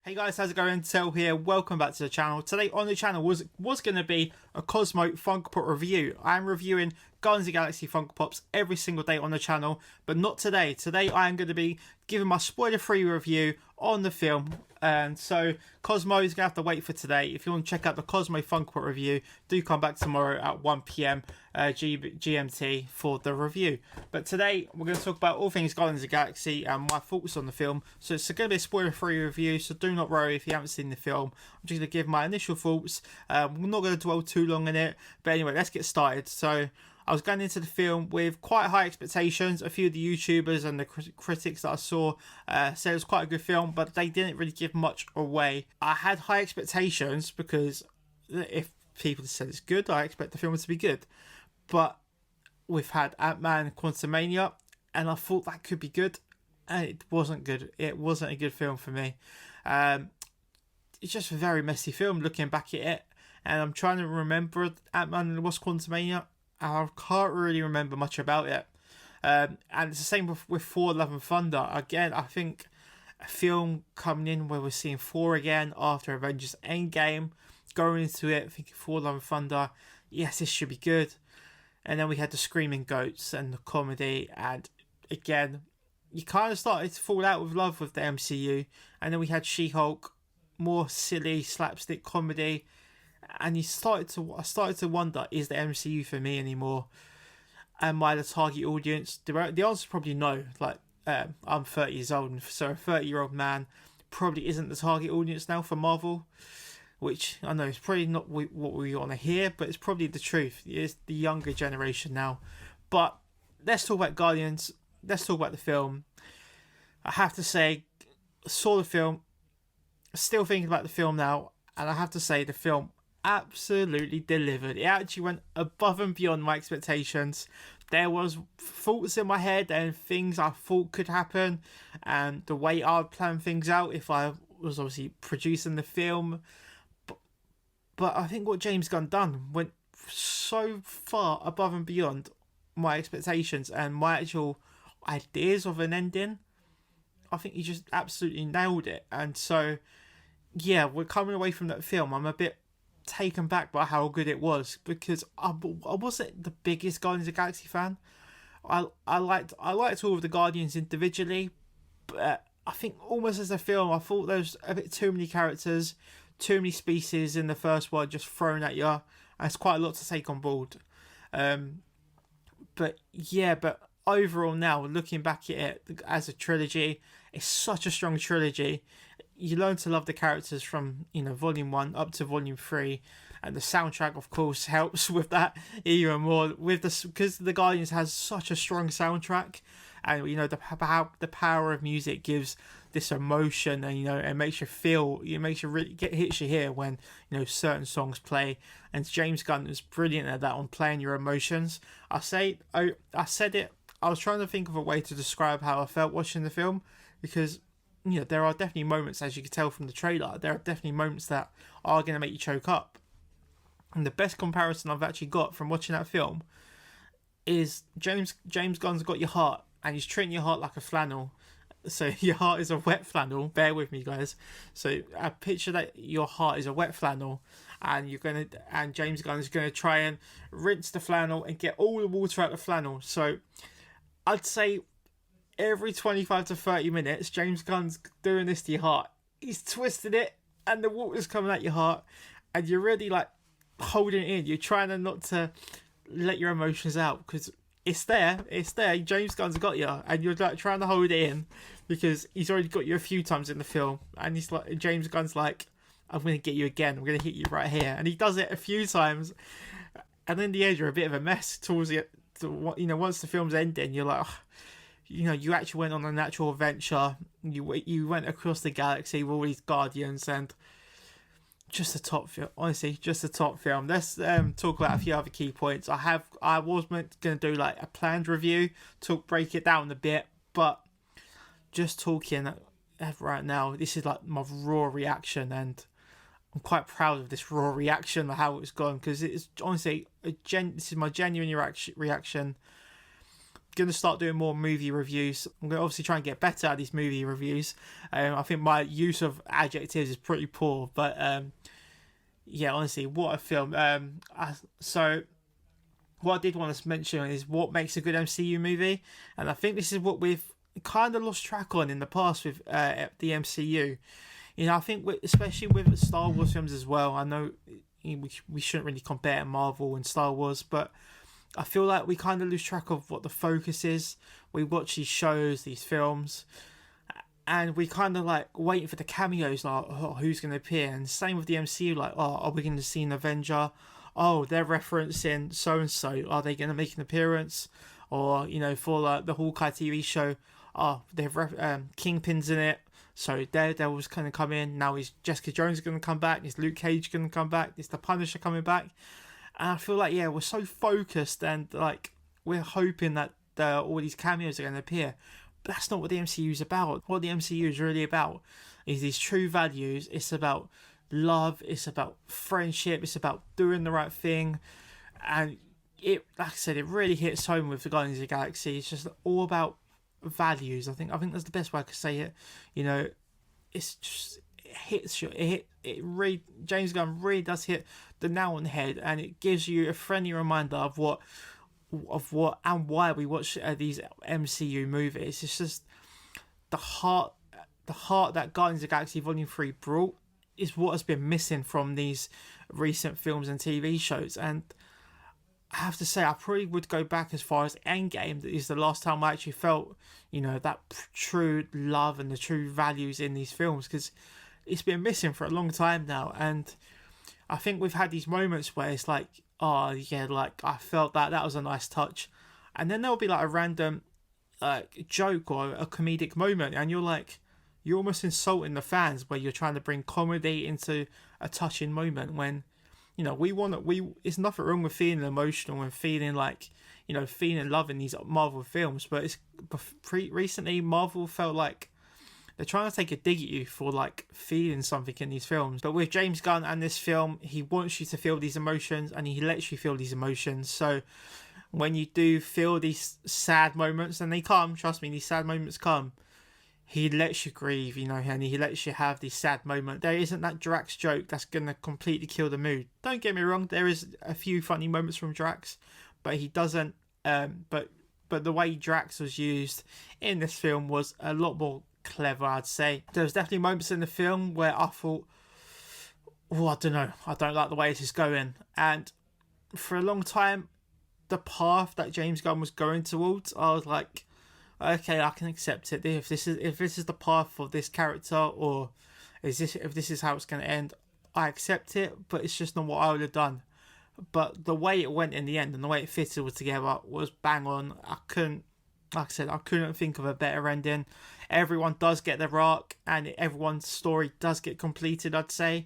Hey guys, how's it going? Tel here. Welcome back to the channel. Today on the channel was going to be a Cosmo Funko Pop review. I'm reviewing Guardians of the Galaxy Funko Pops every single day on the channel, but not today. Today I am going to be giving my spoiler-free review on the film. And so Cosmo is going to have to wait for today. If you want to check out the Cosmo Funko Pop review, do come back tomorrow at 1 p.m. GMT for the review. But today we're going to talk about all things Guardians of the Galaxy and my thoughts on the film. So it's going to be a spoiler-free review, so do not worry if you haven't seen the film. I'm just going to give my initial thoughts. We're not going to dwell too long in it. But anyway, let's get started. So I was going into the film with quite high expectations. A few of the YouTubers and the critics that I saw said it was quite a good film, but they didn't really give much away. I had high expectations because if people said it's good, I expect the film to be good. But we've had Ant-Man Quantumania, and I thought that could be good, and it wasn't good. It wasn't a good film for me. It's just a very messy film looking back at it, and I'm trying to remember Ant-Man and the Wasp Quantumania. I can't really remember much about it. And it's the same with Thor Love and Thunder. Again, I think a film coming in where we're seeing Thor again after Avengers Endgame, going into it thinking Thor Love and Thunder, yes, this should be good. And then we had the Screaming Goats and the comedy, and again, you kind of started to fall out with love with the MCU. And then we had She-Hulk, more silly slapstick comedy, and I started to wonder, is the MCU for me anymore? Am I the target audience? The answer is probably no. Like, I'm 30 years old, so a 30-year-old man probably isn't the target audience now for Marvel. Which I know is probably not what we want to hear, but it's probably the truth. It's the younger generation now. But let's talk about Guardians. Let's talk about the film. I have to say, saw the film, still thinking about the film now, and I have to say the film absolutely delivered. It actually went above and beyond my expectations. There was thoughts in my head and things I thought could happen, and the way I would plan things out if I was obviously producing the film. But I think what James Gunn done went so far above and beyond my expectations and my actual ideas of an ending. I think he just absolutely nailed it. And so, yeah, we're coming away from that film. I'm a bit taken back by how good it was, because I wasn't the biggest Guardians of the Galaxy fan. I liked all of the Guardians individually, but I think almost as a film, I thought there was a bit too many characters, too many species in the first one just thrown at you, and it's quite a lot to take on board. But overall now, looking back at it as a trilogy, it's such a strong trilogy. You learn to love the characters from, volume 1 up to volume 3, and the soundtrack of course helps with that even more, with this, because the Guardians has such a strong soundtrack, and the power of music gives this emotion, and it makes you feel, it makes you really hits you here when certain songs play, and James Gunn is brilliant at that, on playing your emotions. I said it, I was trying to think of a way to describe how I felt watching the film, because there are definitely moments, as you can tell from the trailer, there are definitely moments that are going to make you choke up. And the best comparison I've actually got from watching that film is James Gunn's got your heart, and he's treating your heart like a flannel. So your heart is a wet flannel. Bear with me, guys. So I picture that your heart is a wet flannel, and James Gunn is gonna try and rinse the flannel and get all the water out of the flannel. So I'd say every 25 to 30 minutes, James Gunn's doing this to your heart. He's twisting it, and the water's coming at your heart, and you're really like holding it in. You're trying not to let your emotions out, because it's there. James Gunn's got you, and you're like trying to hold it in because he's already got you a few times in the film, and he's like, James Gunn's like, I'm gonna get you again. I'm gonna hit you right here, and he does it a few times, and in the end, you're a bit of a mess towards the, once the film's ending, you're like, you actually went on a natural adventure. You went across the galaxy with all these Guardians, and just a top film, honestly, just a top film. Let's talk about a few other key points. I was going to do like a planned review to break it down a bit, but just talking right now, this is like my raw reaction, and I'm quite proud of this raw reaction, how it's gone, because it's honestly this is my genuine reaction. going to start doing more movie reviews. I'm going to obviously try and get better at these movie reviews. I think my use of adjectives is pretty poor, but yeah, honestly, what a film. So what I did want to mention is what makes a good MCU movie, and I think this is what we've kind of lost track on in the past with the MCU. You know, I think especially with Star Wars films as well. I know we shouldn't really compare Marvel and Star Wars, but I feel like we kind of lose track of what the focus is. We watch these shows, these films, and we kind of like waiting for the cameos, like, oh, who's going to appear? And same with the MCU, like, oh, are we going to see an Avenger? Oh, they're referencing so and so. Are they going to make an appearance? Or, you know, for like the Hawkeye TV show, oh, they've Kingpin's in it, so Daredevil's going to come in. Now is Jessica Jones going to come back? Is Luke Cage going to come back? Is the Punisher coming back? And I feel like, yeah, we're so focused and like we're hoping that all these cameos are going to appear. But that's not what the MCU is about. What the MCU is really about is these true values. It's about love. It's about friendship. It's about doing the right thing. And it, like I said, it really hits home with the Guardians of the Galaxy. It's just all about values. I think that's the best way I could say it. You know, it's just, it hits you. It really, James Gunn really does hit the nail on the head, and it gives you a friendly reminder of what and why we watch these MCU movies. It's just the heart that Guardians of the Galaxy Volume 3 brought is what has been missing from these recent films and TV shows. And I have to say, I probably would go back as far as Endgame. That is the last time I actually felt, you know, that true love and the true values in these films, because it's been missing for a long time now. And I think we've had these moments where it's like, oh yeah, like I felt that was a nice touch, and then there'll be like a random joke or a comedic moment, and you're almost insulting the fans where you're trying to bring comedy into a touching moment, when, you know, it's nothing wrong with feeling emotional and feeling like, you know, feeling love in these Marvel films, but it's recently Marvel felt like they're trying to take a dig at you for like feeling something in these films. But with James Gunn and this film, he wants you to feel these emotions, and he lets you feel these emotions. So when you do feel these sad moments, and they come, trust me, these sad moments come, he lets you grieve, you know, and he lets you have these sad moments. There isn't that Drax joke that's going to completely kill the mood. Don't get me wrong, there is a few funny moments from Drax, but he doesn't, but the way Drax was used in this film was a lot more clever, I'd say. There was definitely moments in the film where I thought, oh, I don't know, I don't like the way this is going. And for a long time, the path that James Gunn was going towards, I was like, okay, I can accept it. If this is the path of this character, or if this is how it's going to end, I accept it. But it's just not what I would have done. But the way it went in the end and the way it fitted all together was bang on. Like I said, I couldn't think of a better ending. Everyone does get their arc, and everyone's story does get completed, I'd say.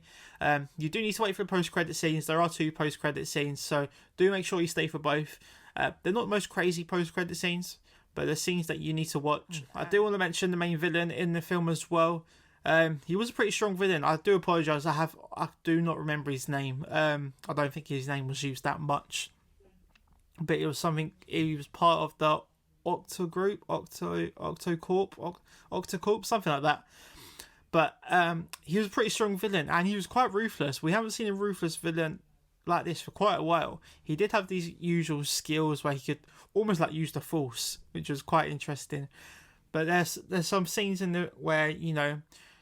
You do need to wait for the post-credit scenes. There are 2 post-credit scenes, so do make sure you stay for both. They're not the most crazy post-credit scenes, but the scenes that you need to watch. Okay. I do want to mention the main villain in the film as well. He was a pretty strong villain. I do apologise. I do not remember his name. I don't think his name was used that much, but it was something. He was part of the Octocorp, something like that. But he was a pretty strong villain, and he was quite ruthless. We haven't seen a ruthless villain like this for quite a while. He did have these usual skills where he could almost like use the Force, which was quite interesting. But there's some scenes in there where, you know,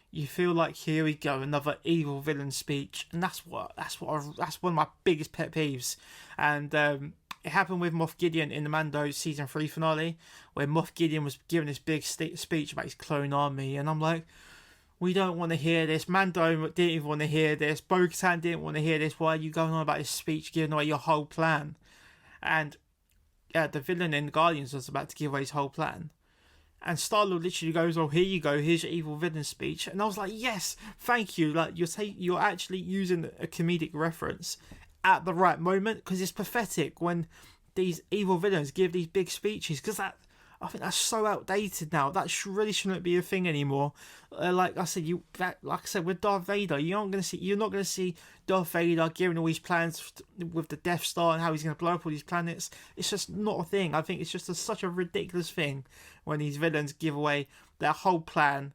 you feel like, here we go, another evil villain speech, and that's one of my biggest pet peeves. And it happened with Moff Gideon in the Mando season 3 finale, where Moff Gideon was giving this big speech about his clone army, and I'm like, we don't want to hear this. Mando didn't even want to hear this. Bo-Katan didn't want to hear this. Why are you going on about this speech, giving away your whole plan? And yeah, the villain in Guardians was about to give away his whole plan. And Star-Lord literally goes, "Oh, here you go. Here's your evil villain speech." And I was like, "Yes, thank you." Like, you're actually using a comedic reference at the right moment, because it's pathetic when these evil villains give these big speeches. Because I think that's so outdated now. That really shouldn't be a thing anymore. Like I said, with Darth Vader, you're not gonna see Darth Vader giving all these plans with the Death Star and how he's gonna blow up all these planets. It's just not a thing. I think it's just such a ridiculous thing when these villains give away their whole plan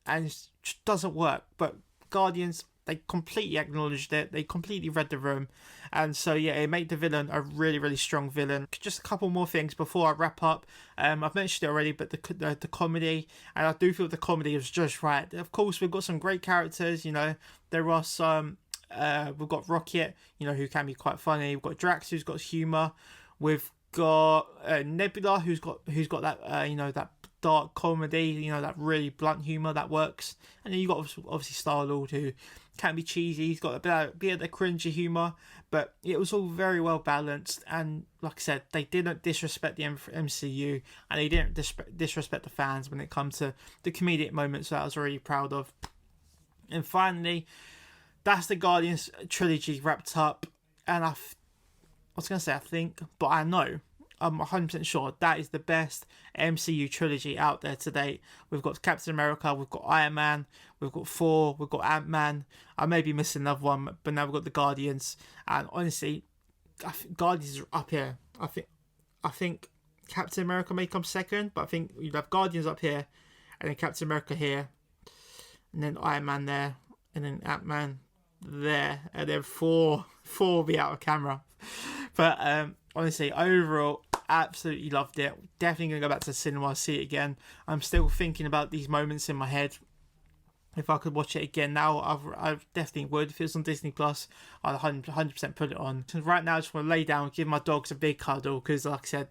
and it just doesn't work. But Guardians, they completely acknowledged it. They completely read the room. And so, yeah, it made the villain a really, really strong villain. Just a couple more things before I wrap up. I've mentioned it already, but the comedy, and I do feel the comedy is just right. Of course, we've got some great characters, you know. There are some, we've got Rocket, you know, who can be quite funny. We've got Drax, who's got humour. We've got Nebula, who's got that, you know, that dark comedy, you know, that really blunt humour that works. And then you've got obviously Star-Lord, who can be cheesy. He's got a bit of the cringy humour, but it was all very well balanced. And like I said, they didn't disrespect the MCU, and they didn't disrespect the fans when it comes to the comedic moments that I was really proud of. And finally, that's the Guardians trilogy wrapped up. And I was going to say I think, but I know, I'm 100% sure that is the best MCU trilogy out there to date. We've got Captain America, we've got Iron Man, we've got Thor, we've got Ant-Man. I may be missing another one, but now we've got the Guardians. And honestly, I think Guardians are up here. I think Captain America may come second, but I think you'd have Guardians up here, and then Captain America here, and then Iron Man there, and then Ant-Man there, and then Thor will be out of camera. But honestly, overall, absolutely loved it. Definitely going to go back to the cinema, see it again. I'm still thinking about these moments in my head. If I could watch it again now, I definitely would. If it was on Disney Plus, I'd 100% put it on. So right now, I just want to lay down and give my dogs a big cuddle, because like I said,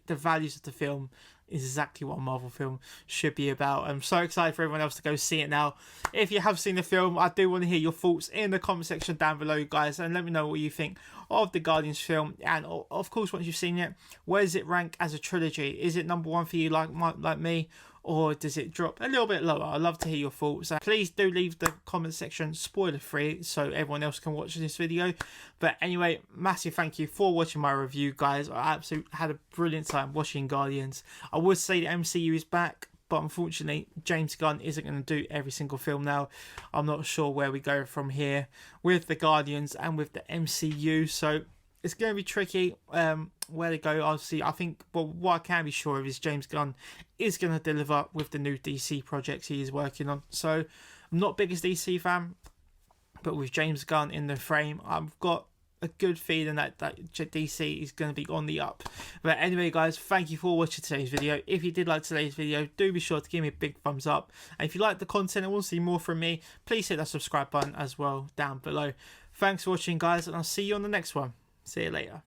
the values of the film is exactly what a Marvel film should be about. I'm so excited for everyone else to go see it now. If you have seen the film, I do want to hear your thoughts in the comment section down below, guys, and let me know what you think of the Guardians film. And of course, once you've seen it, where does it rank as a trilogy? Is it number one for you, like me, or does it drop a little bit lower? I'd love to hear your thoughts. Please do leave the comment section spoiler free so everyone else can watch this video. But anyway, massive thank you for watching my review, guys. I absolutely had a brilliant time watching Guardians. I would say the MCU is back, but unfortunately James Gunn isn't going to do every single film now. I'm not sure where we go from here with the Guardians and with the MCU, so it's going to be tricky where to go. Obviously, I think, well, what I can be sure of is James Gunn is going to deliver with the new DC projects he is working on. So I'm not biggest DC fan, but with James Gunn in the frame, I've got a good feeling that DC is going to be on the up. But anyway, guys, thank you for watching today's video. If you did like today's video, do be sure to give me a big thumbs up. And if you like the content and want to see more from me, please hit that subscribe button as well down below. Thanks for watching, guys, and I'll see you on the next one. See you later.